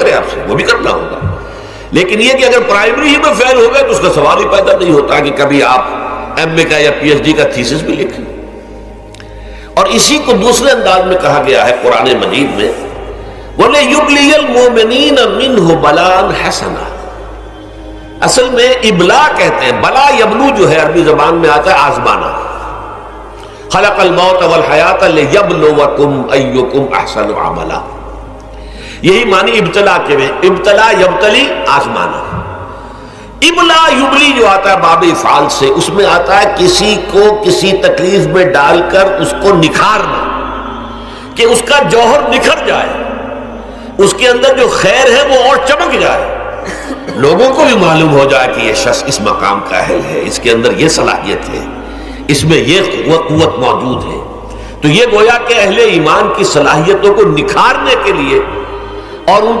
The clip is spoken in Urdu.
کرے آپ سے، وہ بھی کرنا ہوگا، لیکن یہ کہ اگر پرائمری ہی میں فیل ہو گئے تو اس کا سوال ہی پیدا نہیں ہوتا کہ کبھی آپ ایم اے کا یا پی ایچ ڈی کا تھیسس بھی لکھیں۔ اور اسی کو دوسرے انداز میں کہا گیا ہے قرآن مجید میں، وَلِيُبْلِيَ الْمُؤْمِنِينَ مِنْهُ بَلَاءً حَسَنًا۔ اصل میں ابلا کہتے ہیں، بلا یبلو جو ہے عربی زبان میں آتا ہے آزمانا، خلق الموت والحیات لیبلوکم ایکم احسن عملا، یہی معنی ابتلا کے میں، ابتلا یبتلی آزمانا۔ ابلا یبلی جو آتا ہے باب افعال سے، اس میں آتا ہے کسی کو کسی تکلیف میں ڈال کر اس کو نکھارنا، کہ اس کا جوہر نکھر جائے، اس کے اندر جو خیر ہے وہ اور چمک جائے، لوگوں کو بھی معلوم ہو جائے کہ یہ شخص اس مقام کا اہل ہے، اس کے اندر یہ صلاحیت ہے، اس میں یہ قوت موجود ہے۔ تو یہ گویا کہ اہل ایمان کی صلاحیتوں کو نکھارنے کے لیے اور ان